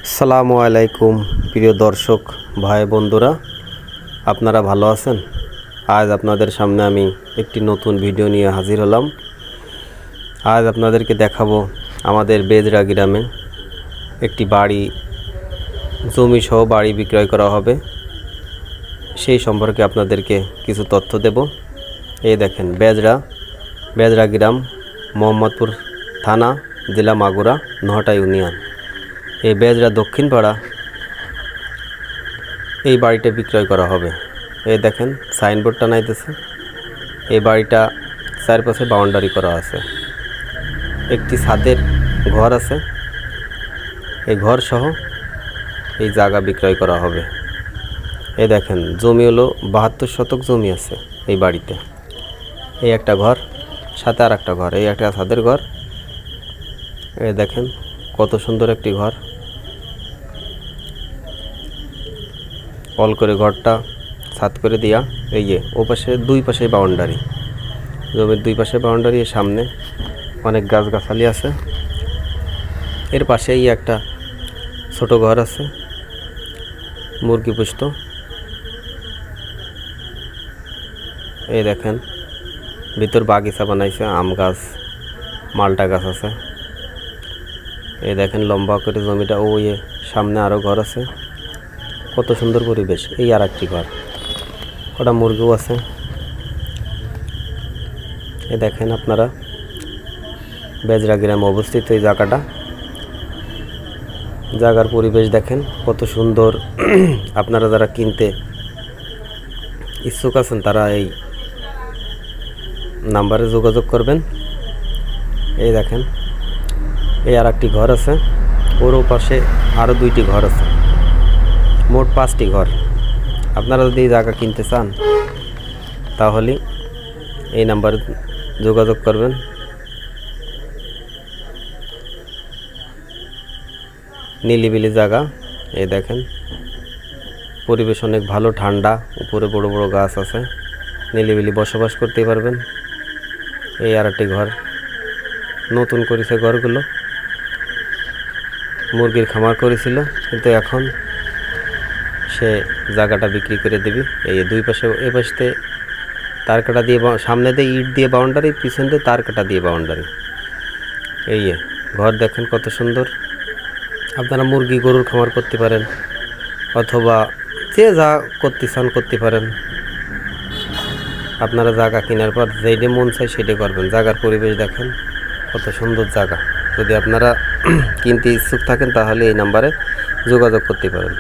আসসালামু আলাইকুম প্রিয় দর্শক ভাই বন্ধুরা, আপনারা ভালো আছেন? আজ আপনাদের সামনে আমি একটি নতুন ভিডিও নিয়ে হাজির হলাম। আজ আপনাদেরকে দেখাবো আমাদের বেজরা গ্রামে একটি বাড়ি, জমি সহ বাড়ি বিক্রয় করা হবে। সেই সম্পর্কে আপনাদেরকে কিছু তথ্য দেব। এই দেখেন, বেজরা গ্রাম, মোহাম্মদপুর থানা, জেলা মাগুরা, নহটা ইউনিয়ন। এই বেজরা দক্ষিণ পাড়া এই বাড়িটা বিক্রয় করা হবে। এই দেখেন সাইনবোর্ডটা নাইতেছে। এই বাড়িটা চারপাশে বাউন্ডারি করা আছে। একটি ছাদের ঘর আছে। এই ঘর সহ এই জায়গা বিক্রয় করা হবে। এই দেখেন, জমি হলো 72 শতক জমি আছে এই বাড়িতে। এই একটা ঘর, সাথে আর একটা ঘর, এই একটা ছাদের ঘর। এই দেখেন কত সুন্দর একটি ঘর। অল করে ঘরটা ছাদ করে দিয়া, এই যে ও পাশে দুই পাশে বাউন্ডারি, জমির দুই পাশে বাউন্ডারি। এর সামনে অনেক গাছগাছালি আছে। এর পাশেই একটা ছোট ঘর আছে, মুরগি পুষত। এই দেখেন ভিতর বাগিচা বানাইছে, আম গাছ, মালটা গাছ আছে। এই দেখেন লম্বা করে জমিটা। ওই সামনে আরও ঘর আছে, কত সুন্দর পরিবেশ। এই আর একটি ঘর, কটা মুরগিও আছে। এই দেখেন আপনারা, বেজরা গ্রামে অবস্থিত এই জায়গাটা। জায়গার পরিবেশ দেখেন কত সুন্দর। আপনারা যারা কিনতে ইচ্ছুক আছেন তারা এই নাম্বারে যোগাযোগ করবেন। এই দেখেন, এই আর একটি ঘর আছে, ওর পাশে আরও দুইটি ঘর আছে, মোট 5টি ঘর। আপনারা যদি এই জায়গা কিনতে চান তাহলে এই নাম্বারে যোগাযোগ করবেন। নিলিবিলি জায়গা। এই দেখেন পরিবেশ অনেক ভালো, ঠান্ডা, উপরে বড় বড় গাছ আছে, নিলিবিলি বসবাস করতে পারবেন। এই আর একটি ঘর, নতুন করেছে ঘরগুলো। মুরগির খামার করেছিল, কিন্তু এখন সে জায়গাটা বিক্রি করে দিবি। এই দুই পাশে, এ পাশে তার কাটা দিয়ে, সামনে দিয়ে ইট দিয়ে বাউন্ডারি, পিছন দিয়ে তার কাটা দিয়ে বাউন্ডারি। এই ঘর দেখেন কত সুন্দর। আপনারা মুরগি গরুর খামার করতে পারেন, অথবা যে যা করতে চান করতে পারেন। আপনারা জায়গা কেনার পর যেটা মন চাই সেটা করবেন। জায়গার পরিবেশ দেখেন কত সুন্দর জায়গা। যদি আপনারা কিনতে ইচ্ছুক থাকেন তাহলে এই নাম্বারে যোগাযোগ করতে পারেন।